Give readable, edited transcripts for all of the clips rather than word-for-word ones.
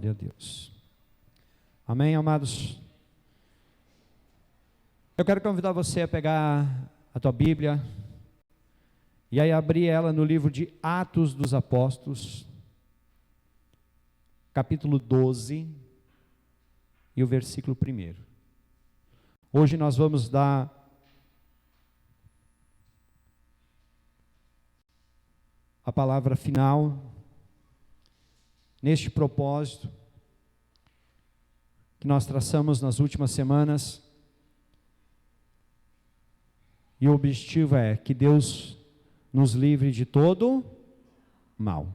Glória a Deus. Amém, amados? Eu quero convidar você a pegar a tua Bíblia e aí abrir ela no livro de Atos dos Apóstolos, capítulo 12 e o versículo 1. Hoje nós vamos dar a palavra final neste propósito que nós traçamos nas últimas semanas, e o objetivo é que Deus nos livre de todo mal.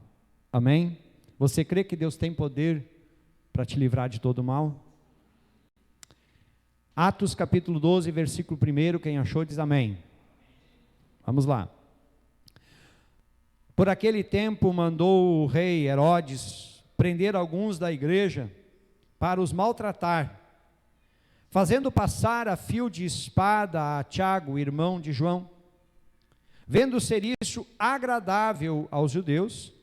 Amém? Você crê que Deus tem poder para te livrar de todo mal? Atos capítulo 12, versículo 1, quem achou diz amém. Vamos lá. Por aquele tempo mandou o rei Herodes prender alguns da igreja para os maltratar, fazendo passar a fio de espada a Tiago, irmão de João. Vendo ser isso agradável aos judeus,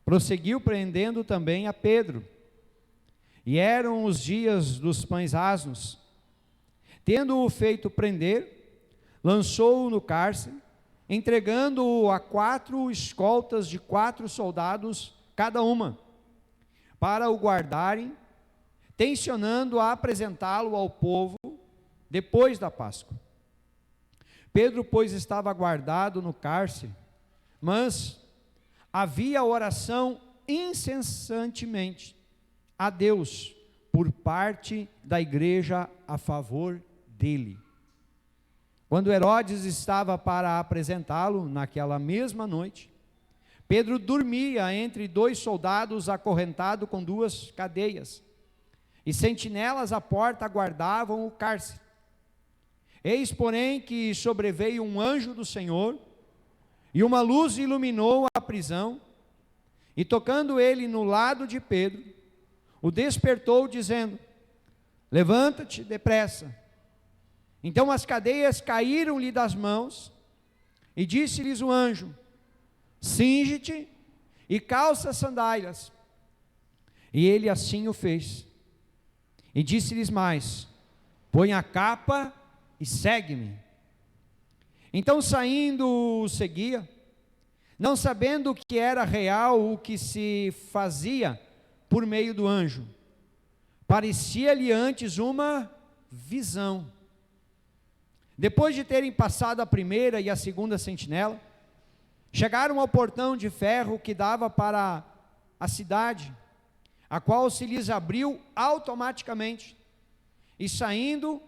prosseguiu prendendo também a Pedro. E eram os dias dos pães asmos. Tendo-o feito prender, lançou-o no cárcere, entregando-o a 4 escoltas de 4 soldados cada uma, para o guardarem, tencionando a apresentá-lo ao povo depois da Páscoa. Pedro, pois, estava guardado no cárcere, mas havia oração incessantemente a Deus por parte da igreja a favor dele. Quando Herodes estava para apresentá-lo naquela mesma noite, Pedro dormia entre 2 soldados acorrentado com 2 cadeias, e sentinelas à porta guardavam o cárcere. Eis, porém, que sobreveio um anjo do Senhor, e uma luz iluminou a prisão, e tocando ele no lado de Pedro, o despertou dizendo: levanta-te depressa. Então as cadeias caíram-lhe das mãos, e disse-lhes o anjo: cinge-te e calça as sandálias. E ele assim o fez. E disse-lhes mais: põe a capa e segue-me. Então saindo o seguia, não sabendo que era real o que se fazia por meio do anjo. Parecia-lhe antes uma visão. Depois de terem passado a primeira e a segunda sentinela, chegaram ao portão de ferro que dava para a cidade, a qual se lhes abriu automaticamente, e saindo,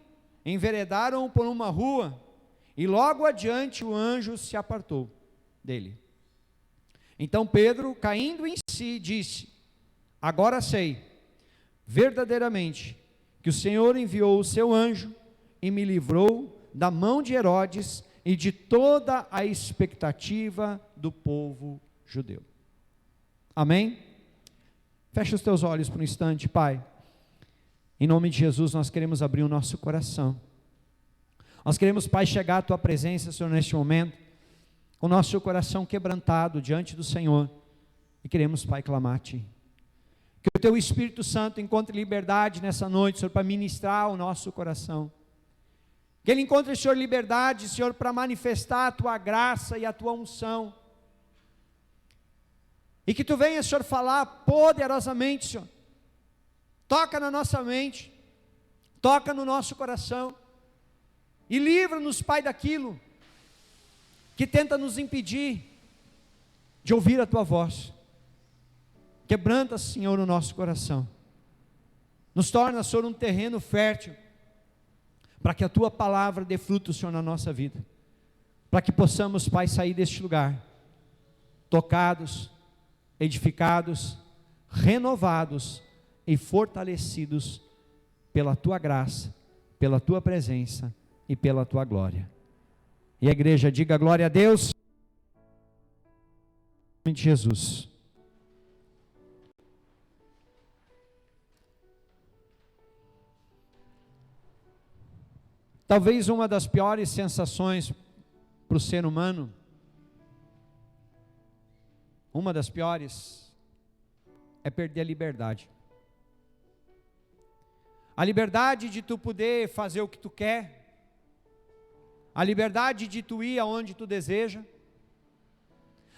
enveredaram por uma rua, e logo adiante o anjo se apartou dele. Então Pedro, caindo em si, disse: agora sei, verdadeiramente, que o Senhor enviou o seu anjo, e me livrou da mão de Herodes, e de toda a expectativa do povo judeu. Amém? Fecha os teus olhos por um instante, Pai. Em nome de Jesus, nós queremos abrir o nosso coração. Nós queremos, Pai, chegar à Tua presença, Senhor, neste momento, com o nosso coração quebrantado diante do Senhor, e queremos, Pai, clamar a Ti. Que o Teu Espírito Santo encontre liberdade nessa noite, Senhor, para ministrar o nosso coração. Que Ele encontre, Senhor, liberdade, Senhor, para manifestar a Tua graça e a Tua unção. E que Tu venha, Senhor, falar poderosamente, Senhor. Toca na nossa mente, toca no nosso coração, e livra-nos, Pai, daquilo que tenta nos impedir de ouvir a Tua voz. Quebranta, Senhor, o nosso coração. Nos torna, Senhor, um terreno fértil, para que a Tua palavra dê fruto, Senhor, na nossa vida. Para que possamos, Pai, sair deste lugar, tocados, edificados, renovados e fortalecidos pela Tua graça, pela Tua presença e pela Tua glória. E a igreja diga glória a Deus. Em nome de Jesus. Talvez uma das piores sensações para o ser humano, uma das piores, é perder a liberdade. a liberdade de tu poder fazer o que tu quer, a liberdade de tu ir aonde tu deseja,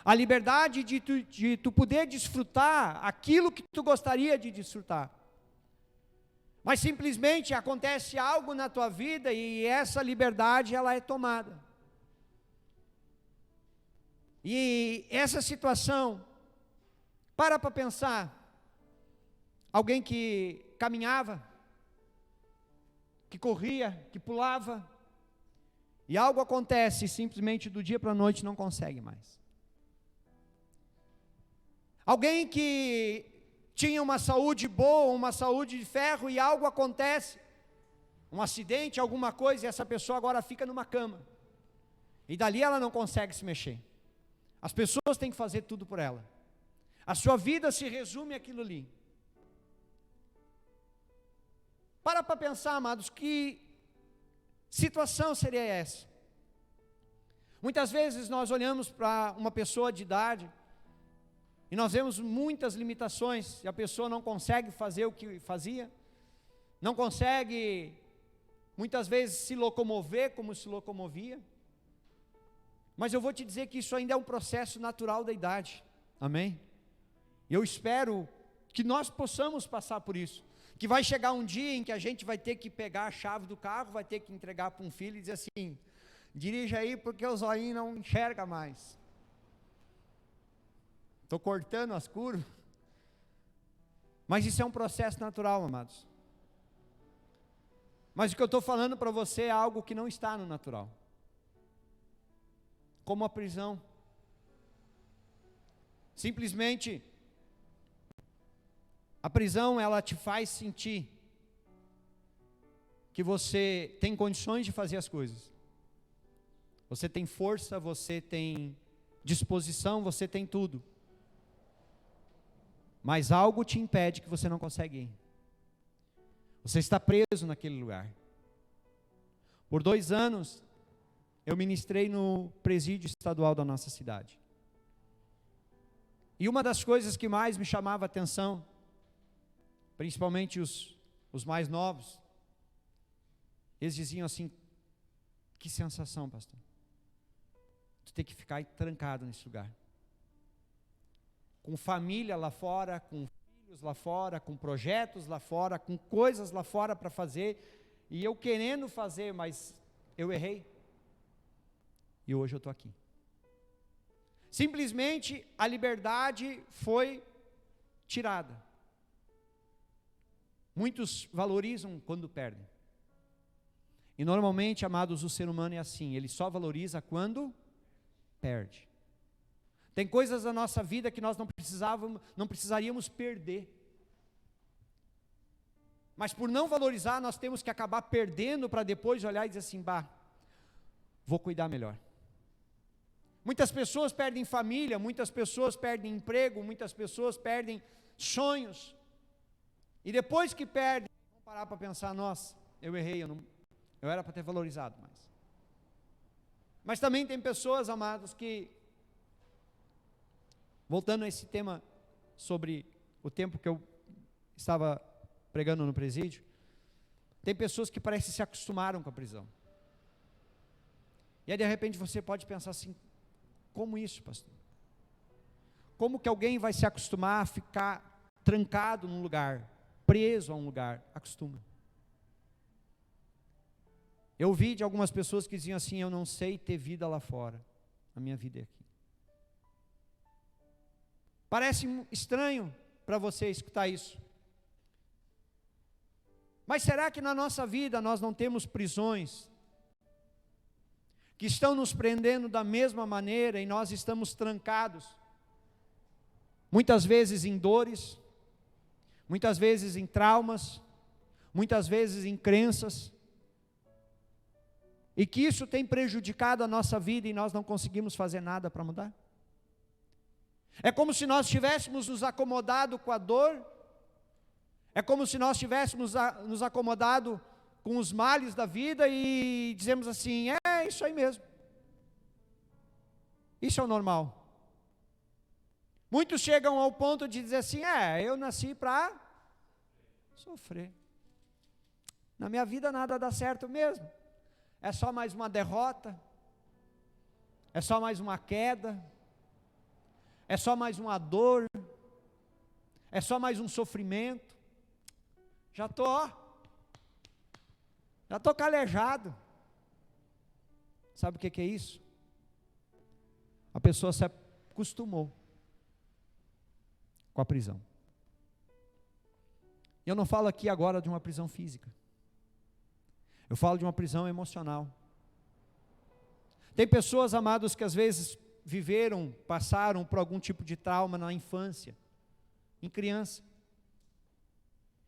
a liberdade de tu poder desfrutar aquilo que tu gostaria de desfrutar. Mas simplesmente acontece algo na tua vida e essa liberdade ela é tomada. E essa situação, para pensar, alguém que caminhava, que corria, que pulava, e algo acontece e simplesmente do dia para a noite não consegue mais. Alguém que tinha uma saúde boa, uma saúde de ferro, e algo acontece, um acidente, alguma coisa, e essa pessoa agora fica numa cama, e dali ela não consegue se mexer. As pessoas têm que fazer tudo por ela. A sua vida se resume àquilo ali. Para pensar, amados, que situação seria essa? Muitas vezes nós olhamos para uma pessoa de idade, e nós vemos muitas limitações, e a pessoa não consegue fazer o que fazia, não consegue, muitas vezes, se locomover como se locomovia, mas eu vou te dizer que isso ainda é um processo natural da idade, amém? E eu espero que nós possamos passar por isso, que vai chegar um dia em que a gente vai ter que pegar a chave do carro, vai ter que entregar para um filho e dizer assim, dirija aí porque o zoinho não enxerga mais. Estou cortando as curvas. Mas isso é um processo natural, amados. Mas o que eu estou falando para você é algo que não está no natural. Como a prisão. Simplesmente, a prisão ela te faz sentir que você tem condições de fazer as coisas. Você tem força, você tem disposição, você tem tudo. Mas algo te impede que você não consegue ir. Você está preso naquele lugar. Por 2 anos, eu ministrei no presídio estadual da nossa cidade. E uma das coisas que mais me chamava a atenção, principalmente os mais novos, eles diziam assim, que sensação, pastor. Tu tem que ficar aí trancado nesse lugar. Com família lá fora, com filhos lá fora, com projetos lá fora, com coisas lá fora para fazer, e eu querendo fazer, mas eu errei, e hoje eu estou aqui. Simplesmente a liberdade foi tirada. Muitos valorizam quando perdem, e normalmente, amados, o ser humano é assim, ele só valoriza quando perde. Tem coisas na nossa vida que nós não precisaríamos perder. Mas por não valorizar, nós temos que acabar perdendo para depois olhar e dizer assim, vou cuidar melhor. Muitas pessoas perdem família, muitas pessoas perdem emprego, muitas pessoas perdem sonhos. E depois que perdem, vão parar para pensar, nossa, eu errei, eu era para ter valorizado mais. Mas também tem pessoas, amados, que voltando a esse tema sobre o tempo que eu estava pregando no presídio, tem pessoas que parecem se acostumaram com a prisão. E aí de repente você pode pensar assim, como isso, pastor? Como que alguém vai se acostumar a ficar trancado num lugar, preso a um lugar? Acostuma. Eu ouvi de algumas pessoas que diziam assim, eu não sei ter vida lá fora, a minha vida é aqui. Parece estranho para você escutar isso. Mas será que na nossa vida nós não temos prisões que estão nos prendendo da mesma maneira e nós estamos trancados? Muitas vezes em dores, muitas vezes em traumas, muitas vezes em crenças. E que isso tem prejudicado a nossa vida e nós não conseguimos fazer nada para mudar? É como se nós tivéssemos nos acomodado com a dor, é como se nós tivéssemos nos acomodado com os males da vida e dizemos assim, é isso aí mesmo. Isso é o normal. Muitos chegam ao ponto de dizer assim, eu nasci para sofrer. Na minha vida nada dá certo mesmo. É só mais uma derrota. É só mais uma queda. É só mais uma dor. É só mais um sofrimento. Já estou calejado. Sabe o que é isso? A pessoa se acostumou com a prisão. Eu não falo aqui agora de uma prisão física. Eu falo de uma prisão emocional. Tem pessoas, amados, que às vezes passaram por algum tipo de trauma na infância, em criança.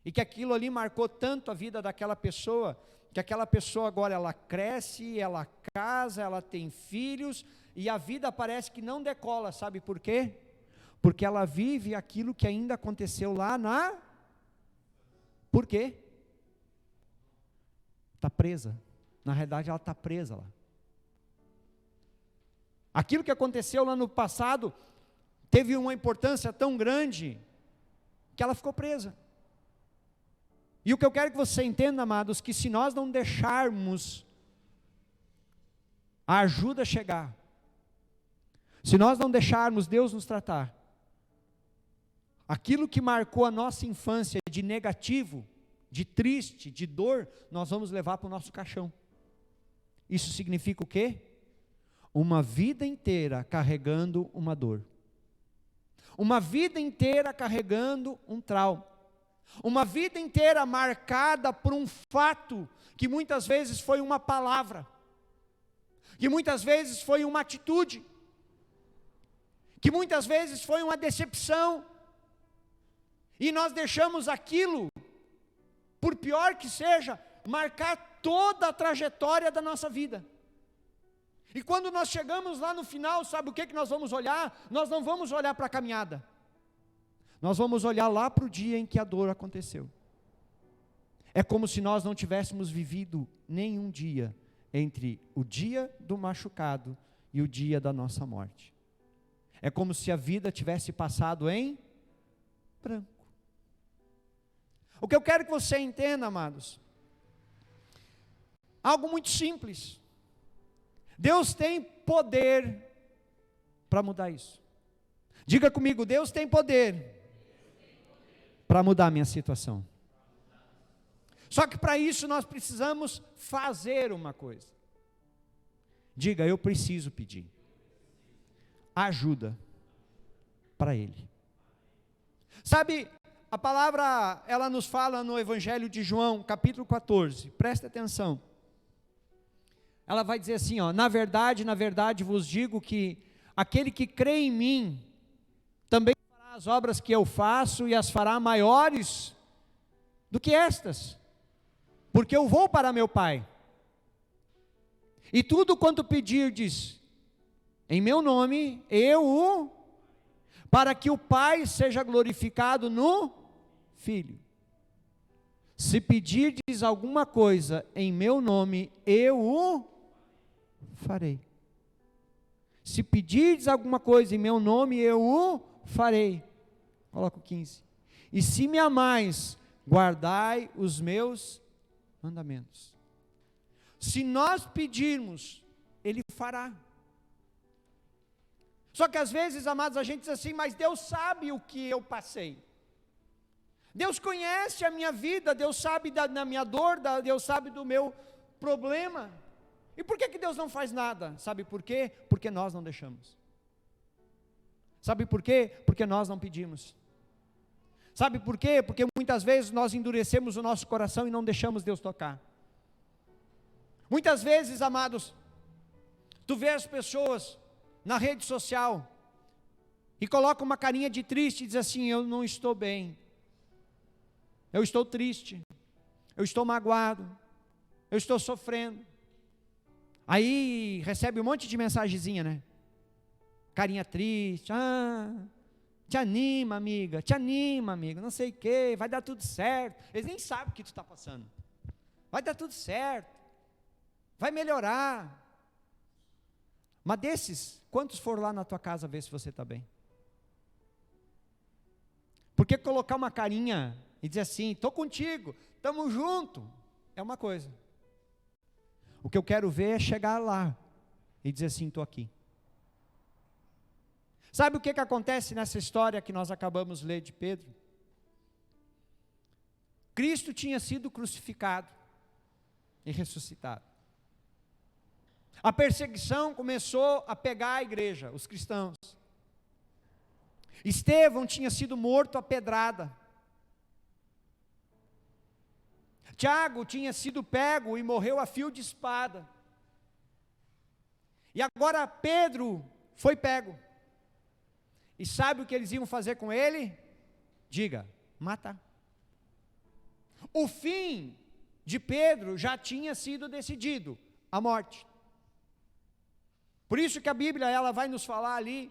E que aquilo ali marcou tanto a vida daquela pessoa, que aquela pessoa agora ela cresce, ela casa, ela tem filhos, e a vida parece que não decola, sabe por quê? Porque ela vive aquilo que ainda aconteceu lá Por quê? Está presa. Na realidade ela está presa lá. Aquilo que aconteceu lá no passado teve uma importância tão grande que ela ficou presa. E o que eu quero que você entenda, amados, que se nós não deixarmos a ajuda chegar, se nós não deixarmos Deus nos tratar, aquilo que marcou a nossa infância de negativo, de triste, de dor, nós vamos levar para o nosso caixão. Isso significa o quê? Uma vida inteira carregando uma dor. Uma vida inteira carregando um trauma. Uma vida inteira marcada por um fato que muitas vezes foi uma palavra, que muitas vezes foi uma atitude, que muitas vezes foi uma decepção, e nós deixamos aquilo, por pior que seja, marcar toda a trajetória da nossa vida. E quando nós chegamos lá no final, sabe o que nós vamos olhar? Nós não vamos olhar para a caminhada. Nós vamos olhar lá para o dia em que a dor aconteceu. É como se nós não tivéssemos vivido nenhum dia entre o dia do machucado e o dia da nossa morte. É como se a vida tivesse passado em branco. O que eu quero que você entenda, amados, algo muito simples. Deus tem poder para mudar isso. Diga comigo, Deus tem poder para mudar a minha situação. Só que para isso nós precisamos fazer uma coisa. Diga, eu preciso pedir ajuda para Ele. Sabe, a palavra, ela nos fala no Evangelho de João, capítulo 14, presta atenção. Ela vai dizer assim, na verdade vos digo que aquele que crê em mim, também fará as obras que eu faço e as fará maiores do que estas, porque eu vou para meu Pai. E tudo quanto pedirdes em meu nome, para que o Pai seja glorificado no Filho. Se pedirdes alguma coisa em meu nome, eu o farei. Se pedirdes alguma coisa em meu nome, eu o farei. Coloca o 15. E se me amais, guardai os meus mandamentos. Se nós pedirmos, Ele fará. Só que às vezes, amados, a gente diz assim, mas Deus sabe o que eu passei. Deus conhece a minha vida, Deus sabe da minha dor, Deus sabe do meu problema. E por que Deus não faz nada? Sabe por quê? Porque nós não deixamos. Sabe por quê? Porque nós não pedimos. Sabe por quê? Porque muitas vezes nós endurecemos o nosso coração e não deixamos Deus tocar. Muitas vezes, amados, tu vê as pessoas na rede social e coloca uma carinha de triste e diz assim, eu não estou bem, eu estou triste, eu estou magoado, eu estou sofrendo. Aí recebe um monte de mensagenzinha, né? Carinha triste, te anima amiga, não sei o que, vai dar tudo certo. Eles nem sabem o que tu está passando. Vai dar tudo certo, vai melhorar. Mas desses, quantos foram lá na tua casa ver se você está bem? Porque colocar uma carinha e dizer assim, estou contigo, estamos juntos, é uma coisa. O que eu quero ver é chegar lá e dizer assim, estou aqui. Sabe o que acontece nessa história que nós acabamos de ler de Pedro? Cristo tinha sido crucificado e ressuscitado. A perseguição começou a pegar a igreja, os cristãos. Estevão tinha sido morto a pedrada. Tiago tinha sido pego e morreu a fio de espada. E agora Pedro foi pego. E sabe o que eles iam fazer com ele? Diga, matar. O fim de Pedro já tinha sido decidido, a morte. Por isso que a Bíblia ela vai nos falar ali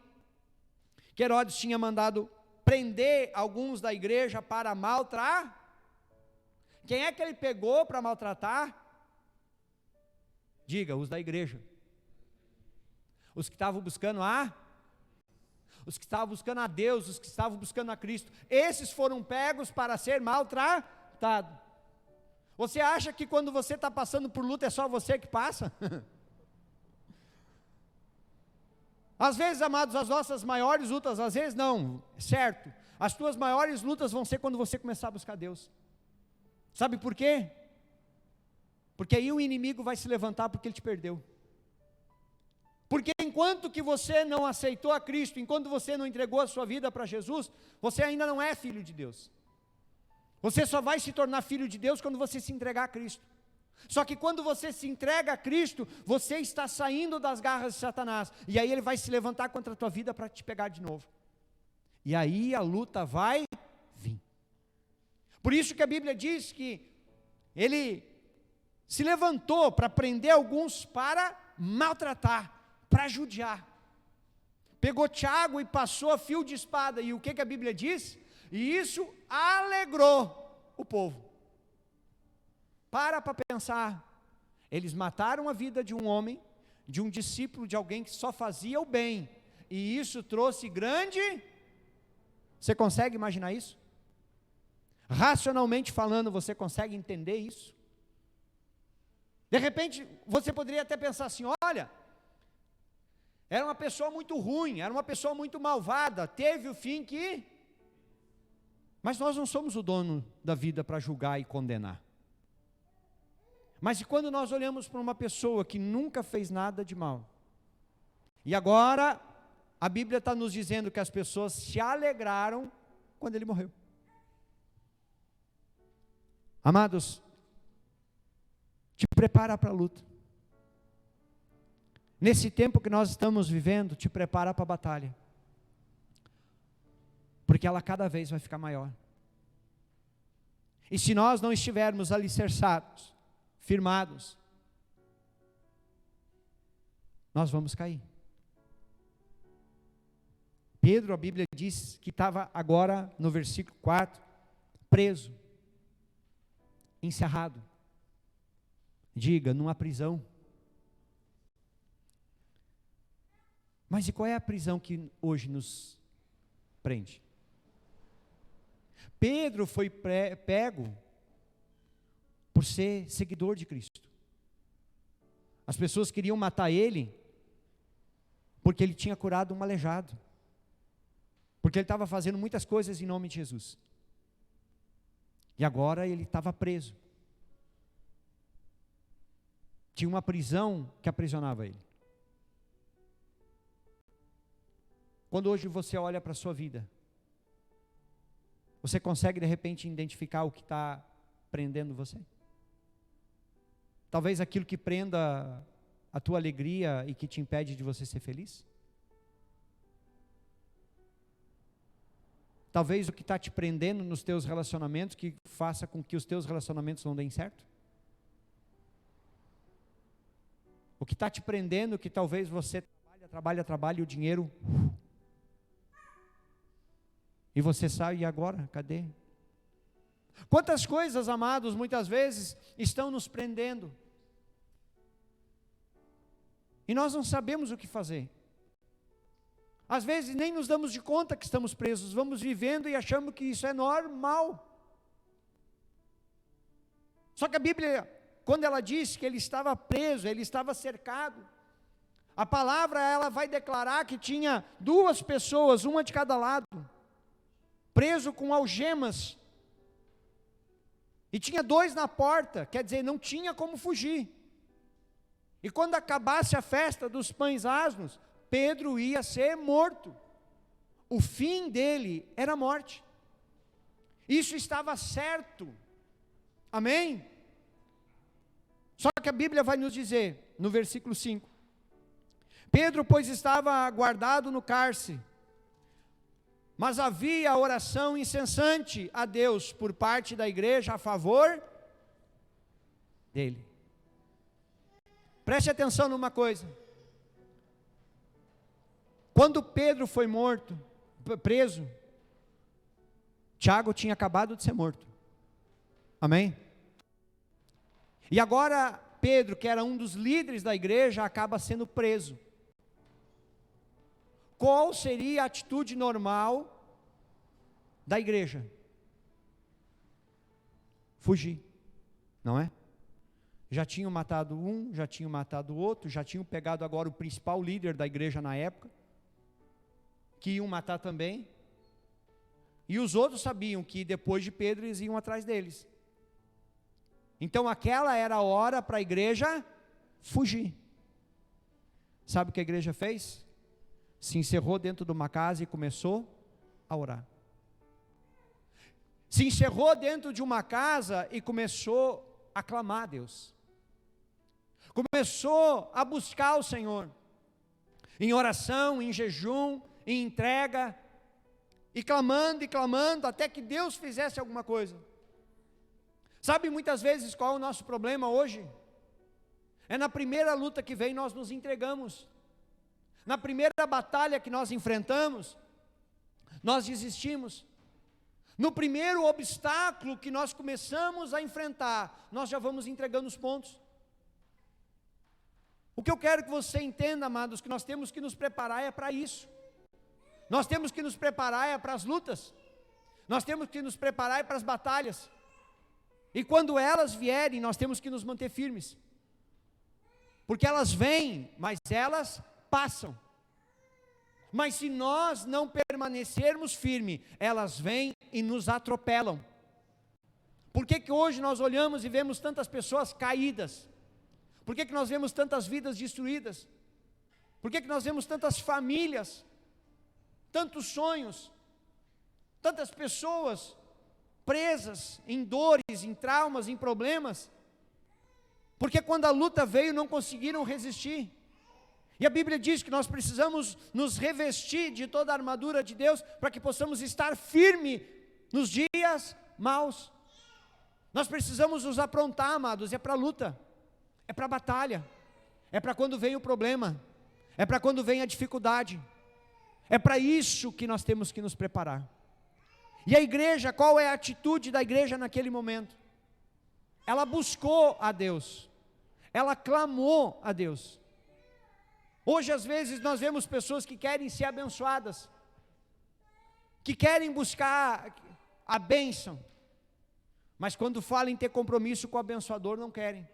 que Herodes tinha mandado prender alguns da igreja para maltratar. Quem é que ele pegou para maltratar? Diga, os da igreja. Os que estavam buscando os que estavam buscando a Deus, os que estavam buscando a Cristo. Esses foram pegos para ser maltratados. Você acha que quando você está passando por luta é só você que passa? Às vezes, amados, as nossas maiores lutas, às vezes não, certo. As tuas maiores lutas vão ser quando você começar a buscar Deus. Sabe por quê? Porque aí o inimigo vai se levantar porque ele te perdeu. Porque enquanto que você não aceitou a Cristo, enquanto você não entregou a sua vida para Jesus, você ainda não é filho de Deus. Você só vai se tornar filho de Deus quando você se entregar a Cristo. Só que quando você se entrega a Cristo, você está saindo das garras de Satanás, e aí ele vai se levantar contra a tua vida para te pegar de novo. E aí a luta vai vir. Por isso que a Bíblia diz que ele se levantou para prender alguns para maltratar, para judiar. Pegou Tiago e passou a fio de espada, e o que a Bíblia diz? E isso alegrou o povo. Para pensar, eles mataram a vida de um homem, de um discípulo, de alguém que só fazia o bem, e isso trouxe grande, você consegue imaginar isso? Racionalmente falando, você consegue entender isso? De repente, você poderia até pensar assim, olha, era uma pessoa muito ruim, era uma pessoa muito malvada, teve o fim que... Mas nós não somos o dono da vida para julgar e condenar. Mas quando nós olhamos para uma pessoa que nunca fez nada de mal, e agora a Bíblia está nos dizendo que as pessoas se alegraram quando ele morreu. Amados, te prepara para a luta. Nesse tempo que nós estamos vivendo, te prepara para a batalha. Porque ela cada vez vai ficar maior. E se nós não estivermos alicerçados, firmados, nós vamos cair. Pedro, a Bíblia diz que estava agora no versículo 4, preso, encerrado. Diga, numa prisão. Mas e qual é a prisão que hoje nos prende? Pedro foi pego por ser seguidor de Cristo. As pessoas queriam matar ele porque ele tinha curado um aleijado, porque ele estava fazendo muitas coisas em nome de Jesus. E agora ele estava preso. Tinha uma prisão que aprisionava ele. Quando hoje você olha para a sua vida, você consegue de repente identificar o que está prendendo você? Talvez aquilo que prenda a tua alegria e que te impede de você ser feliz? Talvez o que está te prendendo nos teus relacionamentos, que faça com que os teus relacionamentos não deem certo? O que está te prendendo, que talvez você trabalha e o dinheiro... E você sabe, e agora? Cadê? Quantas coisas, amados, muitas vezes estão nos prendendo. E nós não sabemos o que fazer. Às vezes nem nos damos de conta que estamos presos, vamos vivendo e achamos que isso é normal. Só que a Bíblia, quando ela diz que ele estava preso, ele estava cercado, a palavra ela vai declarar que tinha duas pessoas, uma de cada lado, preso com algemas, e tinha dois na porta, quer dizer, não tinha como fugir. E quando acabasse a festa dos pães asmos, Pedro ia ser morto. O fim dele era a morte. Isso estava certo. Amém? Só que a Bíblia vai nos dizer, no versículo 5, Pedro, pois, estava guardado no cárcere, mas havia oração incessante a Deus por parte da igreja a favor dele. Preste atenção numa coisa. Quando Pedro foi preso, Tiago tinha acabado de ser morto. Amém? E agora Pedro, que era um dos líderes da igreja, acaba sendo preso. Qual seria a atitude normal da igreja? Fugir, não é? Já tinham matado um, já tinham matado o outro, já tinham pegado agora o principal líder da igreja na época, que iam matar também, e os outros sabiam que depois de Pedro eles iam atrás deles. Então aquela era a hora para a igreja fugir. Sabe o que a igreja fez? Se encerrou dentro de uma casa e começou a orar. Se encerrou dentro de uma casa e começou a clamar a Deus. Começou a buscar o Senhor, em oração, em jejum, em entrega, e clamando, até que Deus fizesse alguma coisa. Sabe muitas vezes qual é o nosso problema hoje? É na primeira luta que vem nós nos entregamos. Na primeira batalha que nós enfrentamos, nós desistimos. No primeiro obstáculo que nós começamos a enfrentar, nós já vamos entregando os pontos. O que eu quero que você entenda, amados, que nós temos que nos preparar é para isso. Nós temos que nos preparar é para as lutas. Nós temos que nos preparar é para as batalhas. E quando elas vierem, nós temos que nos manter firmes. Porque elas vêm, mas elas passam. Mas se nós não permanecermos firmes, elas vêm e nos atropelam. Por que que hoje nós olhamos e vemos tantas pessoas caídas? Por que que nós vemos tantas vidas destruídas? Por que que nós vemos tantas famílias, tantos sonhos, tantas pessoas presas em dores, em traumas, em problemas? Porque quando a luta veio não conseguiram resistir. E a Bíblia diz que nós precisamos nos revestir de toda a armadura de Deus para que possamos estar firmes nos dias maus. Nós precisamos nos aprontar, amados, é para a luta, é para a batalha, é para quando vem o problema, é para quando vem a dificuldade, é para isso que nós temos que nos preparar. E a igreja, qual é a atitude da igreja naquele momento? Ela buscou a Deus, ela clamou a Deus. Hoje às vezes nós vemos pessoas que querem ser abençoadas, que querem buscar a bênção, mas quando falam em ter compromisso com o abençoador não querem.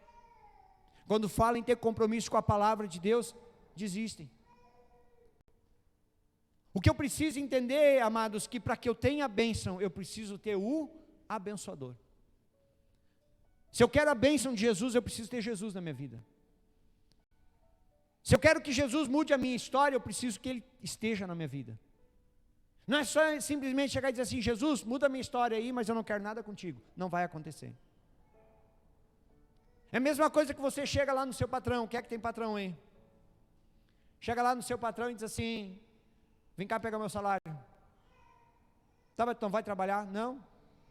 Quando falam em ter compromisso com a palavra de Deus, desistem. O que eu preciso entender, amados, que para que eu tenha a bênção, eu preciso ter o abençoador. Se eu quero a bênção de Jesus, eu preciso ter Jesus na minha vida. Se eu quero que Jesus mude a minha história, eu preciso que Ele esteja na minha vida. Não é só simplesmente chegar e dizer assim, Jesus, muda a minha história aí, mas eu não quero nada contigo. Não vai acontecer. É a mesma coisa que você chega lá no seu patrão. Quem é que tem patrão aí? Chega lá no seu patrão e diz assim, vem cá pegar meu salário. Tá, então vai trabalhar? Não,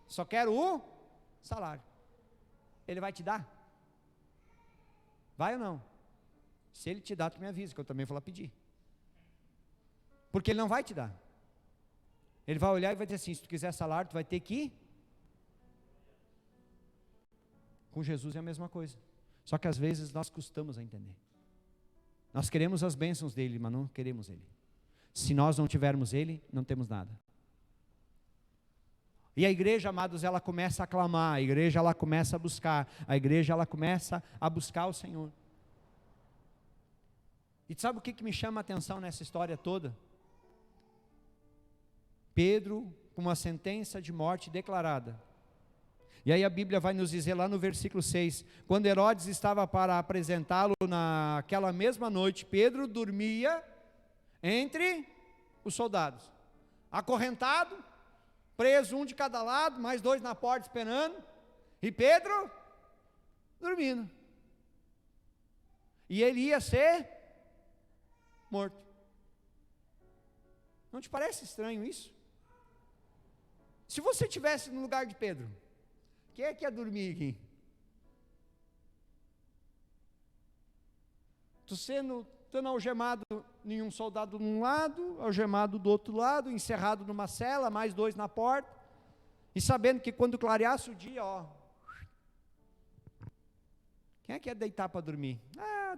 só quero o salário. Ele vai te dar? Vai ou não? Se ele te dá, tu me avisa, que eu também vou lá pedir. Porque ele não vai te dar. Ele vai olhar e vai dizer assim, se tu quiser salário, tu vai ter que ir. Com Jesus é a mesma coisa. Só que às vezes nós custamos a entender. Nós queremos as bênçãos dele, mas não queremos ele. Se nós não tivermos ele, não temos nada. E a igreja, amados, ela começa a clamar, a igreja ela começa a buscar, a igreja ela começa a buscar o Senhor. E sabe o que me chama a atenção nessa história toda? Pedro com uma sentença de morte declarada. E aí a Bíblia vai nos dizer lá no versículo 6, quando Herodes estava para apresentá-lo naquela mesma noite, Pedro dormia entre os soldados, acorrentado, preso, um de cada lado, mais dois na porta esperando, e Pedro dormindo. E ele ia ser morto. Não te parece estranho isso? Se você estivesse no lugar de Pedro, quem é que ia dormir aqui? Tu estando algemado em um soldado de um lado, algemado do outro lado, encerrado numa cela, mais dois na porta, e sabendo que quando clareasse o dia, quem é que ia deitar para dormir?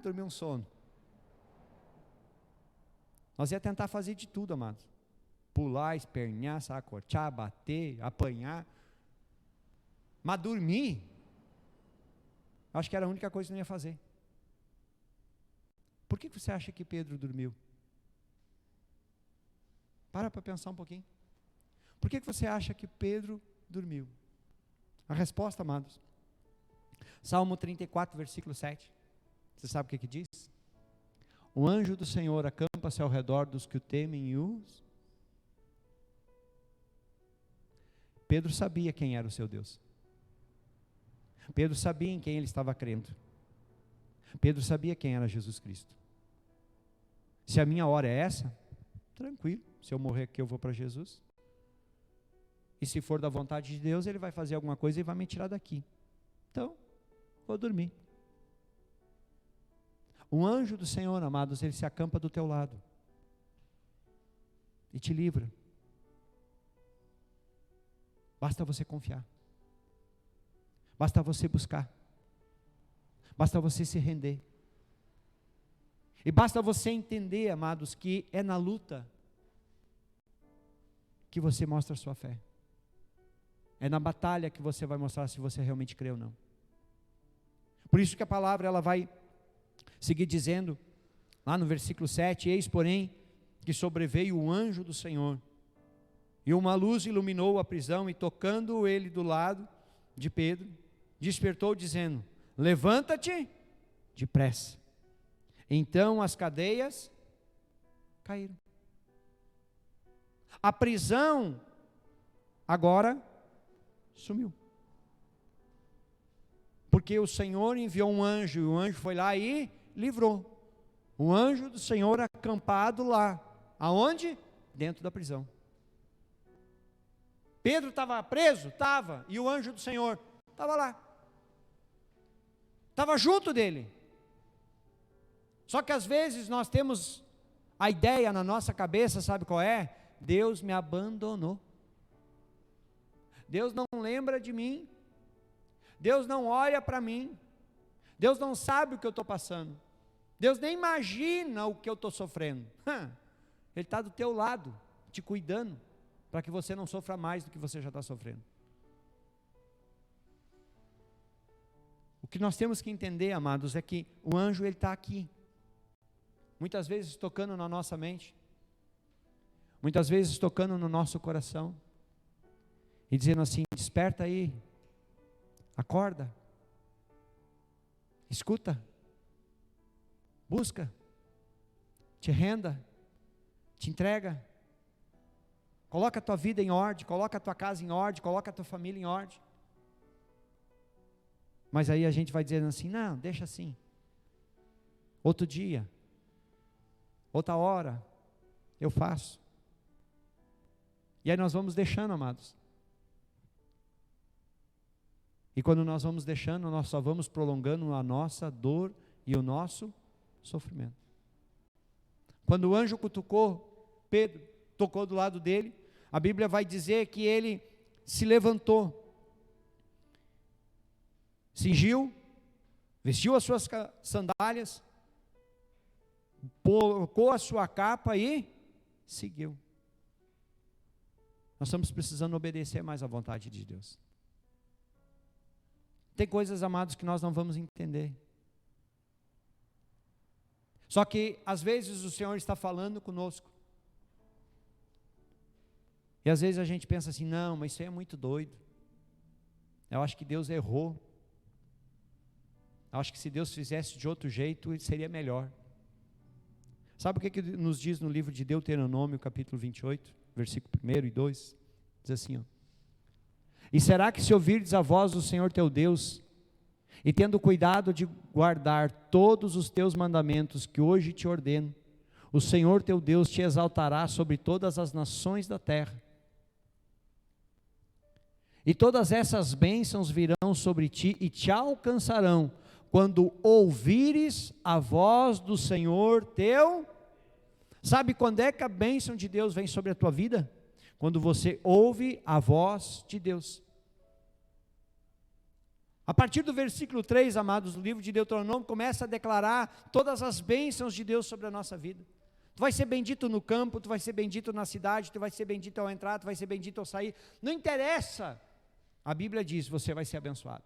Dormir um sono. Nós ia tentar fazer de tudo, amados. Pular, espernear, sacotear, bater, apanhar. Mas dormir, acho que era a única coisa que não ia fazer. Por que você acha que Pedro dormiu? Para pensar um pouquinho. Por que você acha que Pedro dormiu? A resposta, amados, Salmo 34, versículo 7. Você sabe o que diz? O anjo do Senhor acampa-se ao redor dos que o temem e os... Pedro sabia quem era o seu Deus. Pedro sabia em quem ele estava crendo. Pedro sabia quem era Jesus Cristo. Se a minha hora é essa, tranquilo, se eu morrer aqui eu vou para Jesus. E se for da vontade de Deus, Ele vai fazer alguma coisa e vai me tirar daqui. Então, vou dormir. O anjo do Senhor, amados, ele se acampa do teu lado e te livra. Basta você confiar. Basta você buscar. Basta você se render. E basta você entender, amados, que é na luta que você mostra a sua fé. É na batalha que você vai mostrar se você realmente crê ou não. Por isso que a palavra ela vai seguir dizendo, lá no versículo 7, eis porém que sobreveio o anjo do Senhor, e uma luz iluminou a prisão, e tocando ele do lado de Pedro, despertou dizendo, levanta-te depressa. Então as cadeias caíram. A prisão agora sumiu. Porque o Senhor enviou um anjo, e o anjo foi lá e livrou. O anjo do Senhor acampado lá. Aonde? Dentro da prisão. Pedro estava preso? Estava. E o anjo do Senhor estava lá. Estava junto dele. Só que às vezes nós temos a ideia na nossa cabeça, sabe qual é? Deus me abandonou. Deus não lembra de mim. Deus não olha para mim. Deus não sabe o que eu estou passando. Deus nem imagina o que eu estou sofrendo. Ele está do teu lado, te cuidando, para que você não sofra mais do que você já está sofrendo. O que nós temos que entender, amados, é que o anjo ele está aqui. Muitas vezes tocando na nossa mente. Muitas vezes tocando no nosso coração. E dizendo assim, desperta aí. Acorda. Escuta. Busca. Te renda. Te entrega. Coloca a tua vida em ordem. Coloca a tua casa em ordem. Coloca a tua família em ordem. Mas aí a gente vai dizendo assim, não, deixa assim. Outro dia. Outra hora. Eu faço. E aí nós vamos deixando, amados. E quando nós vamos deixando, nós só vamos prolongando a nossa dor e o nosso sofrimento. Quando o anjo cutucou Pedro, tocou do lado dele, a Bíblia vai dizer que ele se levantou, cingiu, vestiu as suas sandálias, colocou a sua capa e seguiu. Nós estamos precisando obedecer mais à vontade de Deus. Tem coisas, amados, que nós não vamos entender. Só que, às vezes, o Senhor está falando conosco. E às vezes a gente pensa assim, não, mas isso aí é muito doido. Eu acho que Deus errou. Eu acho que se Deus fizesse de outro jeito, seria melhor. Sabe o que nos diz no livro de Deuteronômio, capítulo 28, versículo 1 e 2? Diz assim, ó: e será que se ouvirdes a voz do Senhor teu Deus, e tendo cuidado de guardar todos os teus mandamentos que hoje te ordeno, o Senhor teu Deus te exaltará sobre todas as nações da terra. E todas essas bênçãos virão sobre ti e te alcançarão, quando ouvires a voz do Senhor teu. Sabe quando é que a bênção de Deus vem sobre a tua vida? Quando você ouve a voz de Deus. A partir do versículo 3, amados, o livro de Deuteronômio começa a declarar todas as bênçãos de Deus sobre a nossa vida. Tu vai ser bendito no campo, tu vai ser bendito na cidade, tu vai ser bendito ao entrar, tu vai ser bendito ao sair. Não interessa. A Bíblia diz, você vai ser abençoado.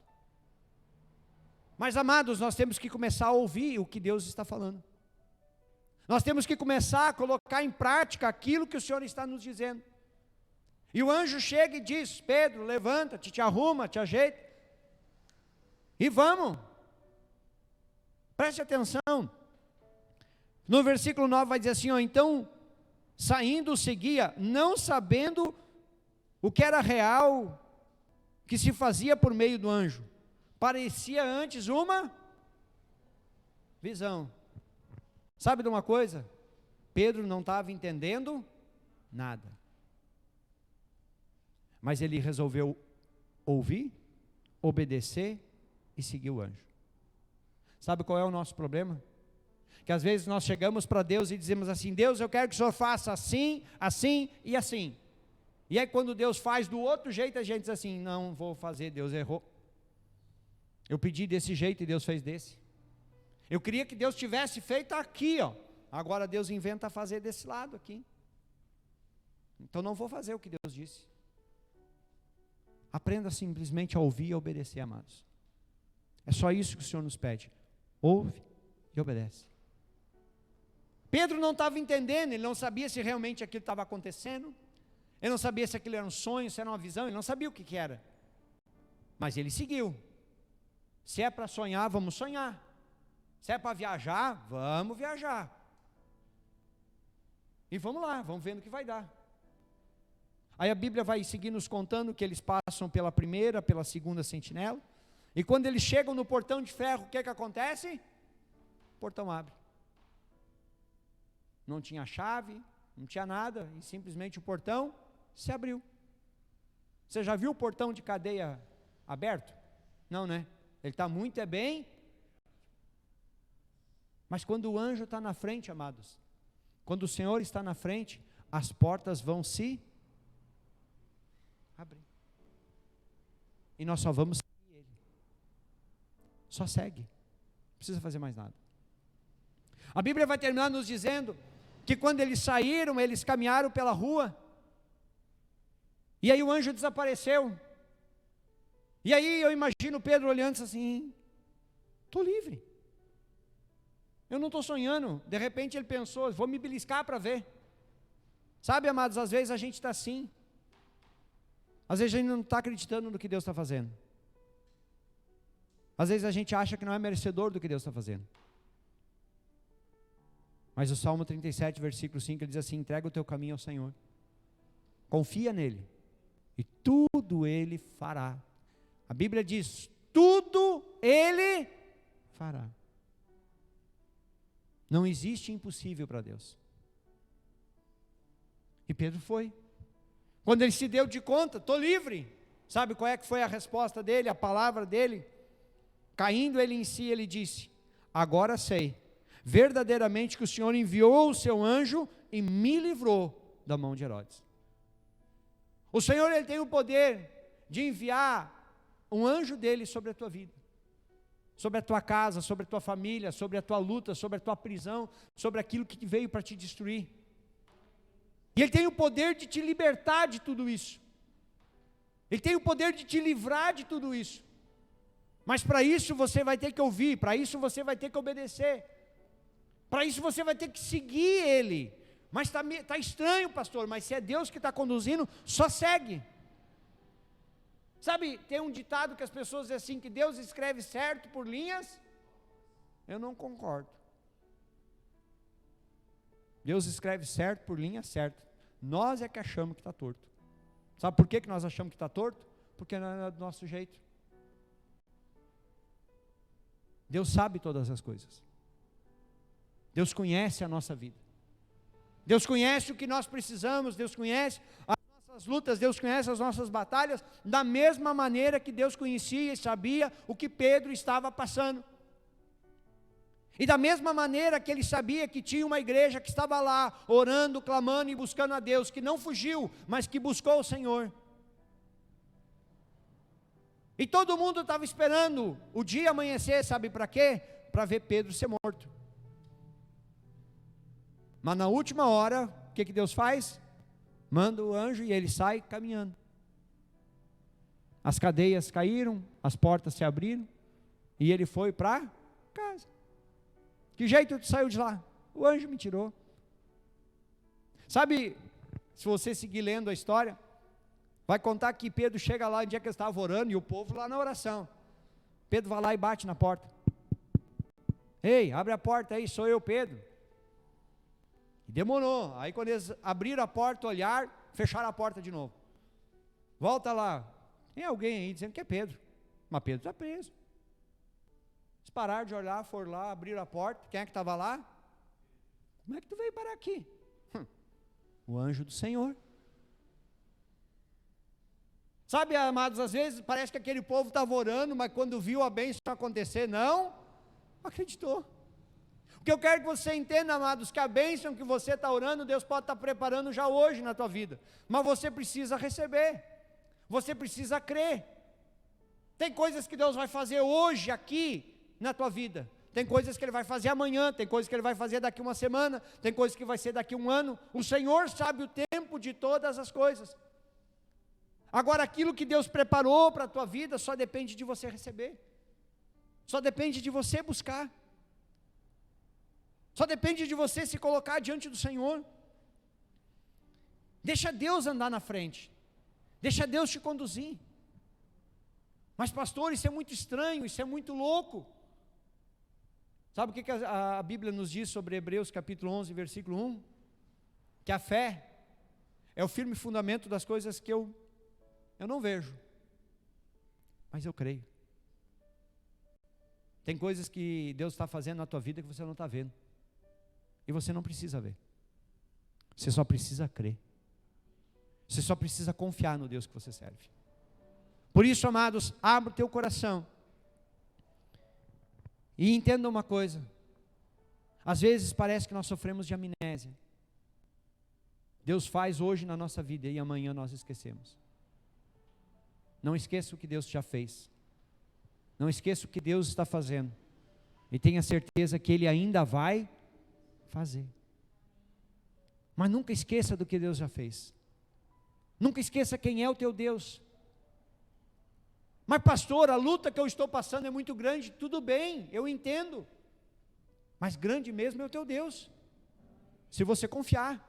Mas, amados, nós temos que começar a ouvir o que Deus está falando. Nós temos que começar a colocar em prática aquilo que o Senhor está nos dizendo. E o anjo chega e diz, Pedro, levanta-te, te arruma, te ajeita. E vamos. Preste atenção. No versículo 9 vai dizer assim, ó, então, saindo seguia, não sabendo o que era real, que se fazia por meio do anjo. Parecia antes uma visão. Sabe de uma coisa? Pedro não estava entendendo nada. Mas ele resolveu ouvir, obedecer e seguir o anjo. Sabe qual é o nosso problema? Que às vezes nós chegamos para Deus e dizemos assim, Deus, eu quero que o Senhor faça assim, assim e assim. E aí quando Deus faz do outro jeito, a gente diz assim, não vou fazer, Deus errou. Eu pedi desse jeito e Deus fez desse. Eu queria que Deus tivesse feito aqui, ó. Agora Deus inventa fazer desse lado aqui. Então não vou fazer o que Deus disse. Aprenda simplesmente a ouvir e a obedecer, amados. É só isso que o Senhor nos pede. Ouve e obedece. Pedro não estava entendendo, ele não sabia se realmente aquilo estava acontecendo. Ele não sabia se aquilo era um sonho, se era uma visão, ele não sabia o que era. Mas ele seguiu. Se é para sonhar, vamos sonhar. Se é para viajar, vamos viajar. E vamos lá, vamos ver no que vai dar. Aí a Bíblia vai seguir nos contando que eles passam pela primeira, pela segunda sentinela. E quando eles chegam no portão de ferro, o que acontece? O portão abre. Não tinha chave, não tinha nada, e simplesmente o portão se abriu. Você já viu o portão de cadeia aberto? Não, né? Ele está muito bem. Mas quando o anjo está na frente, amados, quando o Senhor está na frente, as portas vão se abrir. E nós só vamos seguir Ele. Só segue. Não precisa fazer mais nada. A Bíblia vai terminar nos dizendo que quando eles saíram, eles caminharam pela rua. E aí o anjo desapareceu. E aí eu imagino Pedro olhando assim, estou livre. Eu não estou sonhando. De repente ele pensou, vou me beliscar para ver. Sabe, amados, às vezes a gente está assim. Às vezes a gente não está acreditando no que Deus está fazendo. Às vezes a gente acha que não é merecedor do que Deus está fazendo. Mas o Salmo 37, versículo 5, ele diz assim, entrega o teu caminho ao Senhor. Confia nele. E tudo Ele fará. A Bíblia diz, tudo Ele fará. Não existe impossível para Deus. E Pedro foi. Quando ele se deu de conta, estou livre. Sabe qual é que foi a resposta dele, a palavra dele? Caindo ele em si, ele disse, agora sei, verdadeiramente que o Senhor enviou o seu anjo e me livrou da mão de Herodes. O Senhor, Ele tem o poder de enviar um anjo dele sobre a tua vida, sobre a tua casa, sobre a tua família, sobre a tua luta, sobre a tua prisão, sobre aquilo que veio para te destruir. E Ele tem o poder de te libertar de tudo isso. Ele tem o poder de te livrar de tudo isso. Mas para isso você vai ter que ouvir, para isso você vai ter que obedecer. Para isso você vai ter que seguir Ele. Mas está estranho, pastor, mas se é Deus que está conduzindo, só segue. Sabe, tem um ditado que as pessoas dizem assim, que Deus escreve certo por linhas. Eu não concordo. Deus escreve certo por linha certa. Nós é que achamos que está torto. Sabe por que nós achamos que está torto? Porque não é do nosso jeito. Deus sabe todas as coisas. Deus conhece a nossa vida. Deus conhece o que nós precisamos, Deus conhece as nossas lutas, Deus conhece as nossas batalhas, da mesma maneira que Deus conhecia e sabia o que Pedro estava passando. E da mesma maneira que ele sabia que tinha uma igreja que estava lá, orando, clamando e buscando a Deus, que não fugiu, mas que buscou o Senhor. E todo mundo estava esperando o dia amanhecer, sabe para quê? Para ver Pedro ser morto. Mas na última hora, o que Deus faz? Manda o anjo e ele sai caminhando. As cadeias caíram, as portas se abriram, e ele foi para casa. Que jeito tu saiu de lá? O anjo me tirou. Sabe, se você seguir lendo a história, vai contar que Pedro chega lá, no dia que ele estava orando, e o povo lá na oração. Pedro vai lá e bate na porta. Ei, abre a porta aí, sou eu, Pedro. E demorou. Aí quando eles abriram a porta, olharam, fecharam a porta de novo. Volta lá. Tem alguém aí dizendo que é Pedro. Mas Pedro está preso. Eles pararam de olhar, foram lá, abriram a porta. Quem é que estava lá? Como é que tu veio parar aqui? O anjo do Senhor. Sabe, amados, às vezes parece que aquele povo estava orando, mas quando viu a bênção acontecer, não acreditou. O que eu quero que você entenda, amados, que a bênção que você está orando, Deus pode estar preparando já hoje na tua vida, mas você precisa receber, você precisa crer. Tem coisas que Deus vai fazer hoje aqui na tua vida, tem coisas que Ele vai fazer amanhã, tem coisas que Ele vai fazer daqui uma semana, tem coisas que vai ser daqui um ano. O Senhor sabe o tempo de todas as coisas. Agora, aquilo que Deus preparou para a tua vida, só depende de você receber, só depende de você buscar, só depende de você se colocar diante do Senhor. Deixa Deus andar na frente, deixa Deus te conduzir. Mas pastor, isso é muito estranho, isso é muito louco. Sabe o que a Bíblia nos diz sobre Hebreus capítulo 11, versículo 1? Que a fé é o firme fundamento das coisas que eu não vejo, mas eu creio. Tem coisas que Deus está fazendo na tua vida que você não está vendo, e você não precisa ver, você só precisa crer, você só precisa confiar no Deus que você serve. Por isso, amados, abra o teu coração, e entenda uma coisa, às vezes parece que nós sofremos de amnésia. Deus faz hoje na nossa vida, e amanhã nós esquecemos. Não esqueça o que Deus já fez, não esqueça o que Deus está fazendo, e tenha certeza que Ele ainda vai fazer. Mas nunca esqueça do que Deus já fez, nunca esqueça quem é o teu Deus. Mas pastor, a luta que eu estou passando é muito grande. Tudo bem, eu entendo, mas grande mesmo é o teu Deus, se você confiar,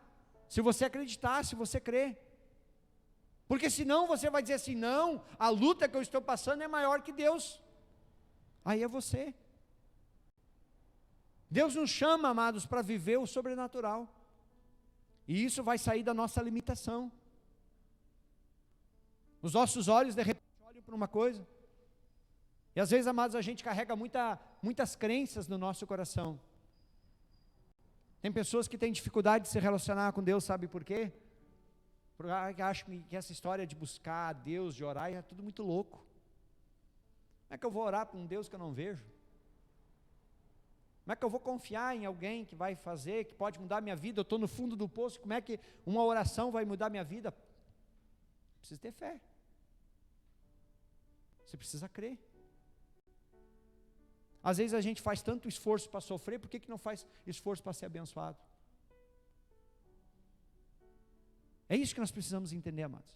se você acreditar, se você crer. Porque senão você vai dizer assim, não, a luta que eu estou passando é maior que Deus. Aí é você. Deus nos chama, amados, para viver o sobrenatural, e isso vai sair da nossa limitação. Os nossos olhos de repente olham para uma coisa, e às vezes, amados, a gente carrega muitas crenças no nosso coração. Tem pessoas que têm dificuldade de se relacionar com Deus, sabe por quê? Porque acham que essa história de buscar a Deus, de orar, é tudo muito louco. Como é que eu vou orar para um Deus que eu não vejo? Como é que eu vou confiar em alguém que vai fazer, que pode mudar minha vida? Eu estou no fundo do poço, como é que uma oração vai mudar minha vida? Precisa ter fé, você precisa crer. Às vezes a gente faz tanto esforço para sofrer, por que não faz esforço para ser abençoado? É isso que nós precisamos entender, amados.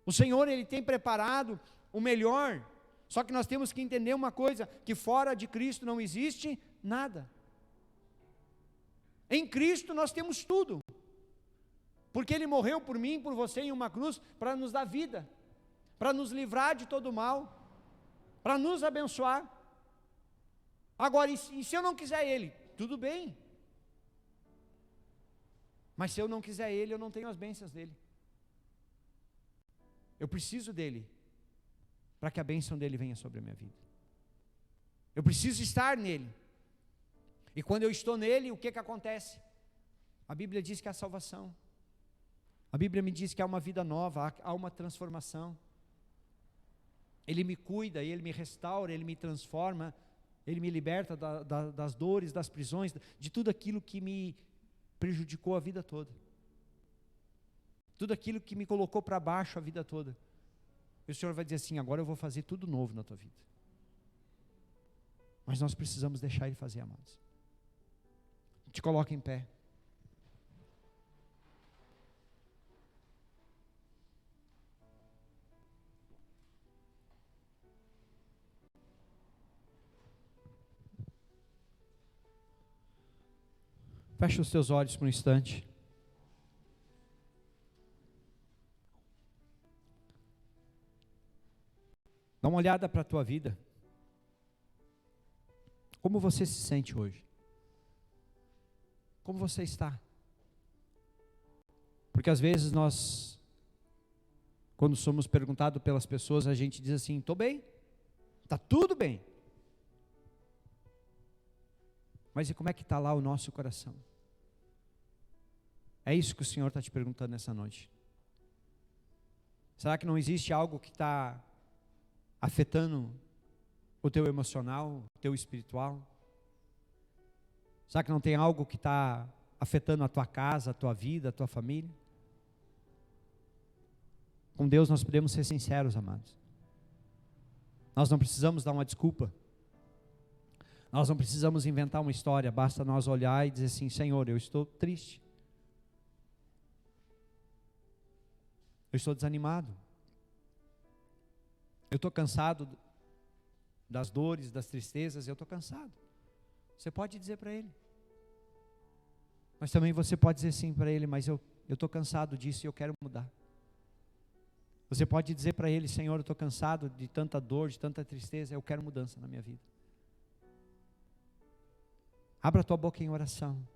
O Senhor, Ele tem preparado o melhor, só que nós temos que entender uma coisa, que fora de Cristo não existe nada. Em Cristo nós temos tudo, porque Ele morreu por mim, por você em uma cruz, para nos dar vida, para nos livrar de todo mal, para nos abençoar. Agora, e se eu não quiser Ele? Tudo bem, mas se eu não quiser Ele, eu não tenho as bênçãos dEle. Eu preciso dEle, para que a bênção dEle venha sobre a minha vida. Eu preciso estar nele. E quando eu estou nele, o que acontece? A Bíblia diz que há salvação. A Bíblia me diz que há uma vida nova, há uma transformação. Ele me cuida, Ele me restaura, Ele me transforma, Ele me liberta das dores, das prisões, de tudo aquilo que me prejudicou a vida toda. Tudo aquilo que me colocou para baixo a vida toda. E o Senhor vai dizer assim: agora eu vou fazer tudo novo na tua vida. Mas nós precisamos deixar Ele fazer, amados. Te coloca em pé. Fecha os teus olhos por um instante. Dá uma olhada para a tua vida. Como você se sente hoje? Como você está? Porque às vezes nós, quando somos perguntados pelas pessoas, a gente diz assim: estou bem, está tudo bem. Mas e como é que está lá o nosso coração? É isso que o Senhor está te perguntando nessa noite. Será que não existe algo que está afetando o teu emocional, o teu espiritual? Será que não tem algo que está afetando a tua casa, a tua vida, a tua família? Com Deus nós podemos ser sinceros, amados. Nós não precisamos dar uma desculpa. Nós não precisamos inventar uma história. Basta nós olhar e dizer assim: Senhor, eu estou triste. Eu estou desanimado. Eu estou cansado das dores, das tristezas, eu estou cansado. Você pode dizer para Ele. Mas também você pode dizer sim para Ele: mas eu estou cansado disso e eu quero mudar. Você pode dizer para Ele: Senhor, eu estou cansado de tanta dor, de tanta tristeza, eu quero mudança na minha vida. Abra a tua boca em oração.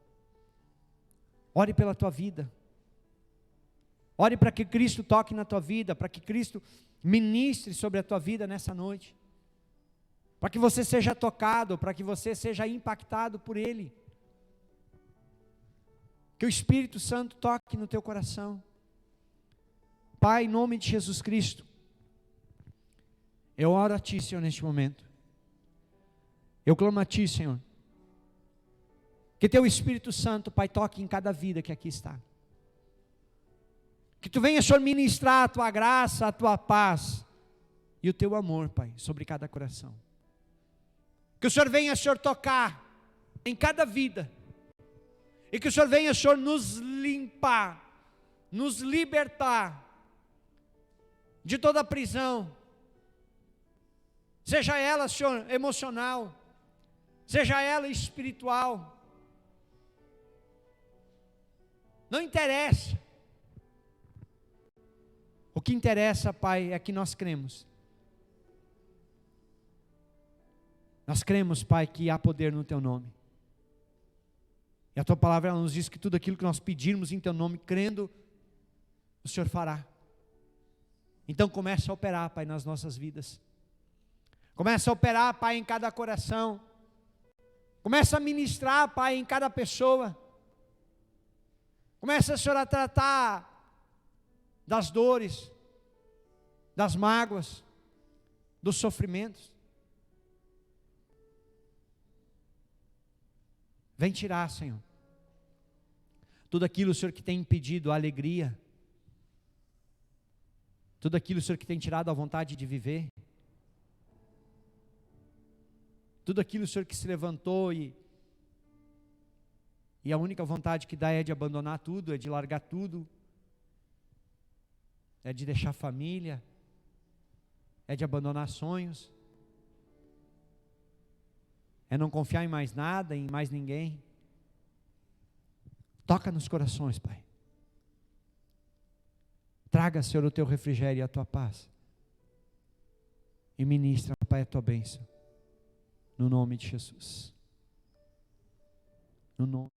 Ore pela tua vida. Ore para que Cristo toque na tua vida, para que Cristo ministre sobre a tua vida nessa noite. Para que você seja tocado, para que você seja impactado por Ele. Que o Espírito Santo toque no teu coração. Pai, em nome de Jesus Cristo, eu oro a Ti, Senhor, neste momento. Eu clamo a Ti, Senhor. Que Teu Espírito Santo, Pai, toque em cada vida que aqui está. Que Tu venha, Senhor, ministrar a Tua graça, a Tua paz e o Teu amor, Pai, sobre cada coração. Que o Senhor venha, Senhor, tocar em cada vida. E que o Senhor venha, Senhor, nos limpar, nos libertar de toda prisão. Seja ela, Senhor, emocional, seja ela espiritual. Não interessa. O que interessa, Pai, é que nós cremos. Nós cremos, Pai, que há poder no Teu nome. E a Tua palavra ela nos diz que tudo aquilo que nós pedirmos em Teu nome, crendo, o Senhor fará. Então comece a operar, Pai, nas nossas vidas. Comece a operar, Pai, em cada coração. Comece a ministrar, Pai, em cada pessoa. Comece, Senhor, a tratar das dores, das mágoas, dos sofrimentos. Vem tirar, Senhor, tudo aquilo, Senhor, que tem impedido a alegria, tudo aquilo, Senhor, que tem tirado a vontade de viver, tudo aquilo, Senhor, que se levantou e a única vontade que dá é de abandonar tudo, é de largar tudo, É de deixar família? É de abandonar sonhos? É não confiar em mais nada, em mais ninguém? Toca nos corações, Pai. Traga, Senhor, o teu refrigério e a tua paz. E ministra, Pai, a tua bênção. No nome de Jesus. No nome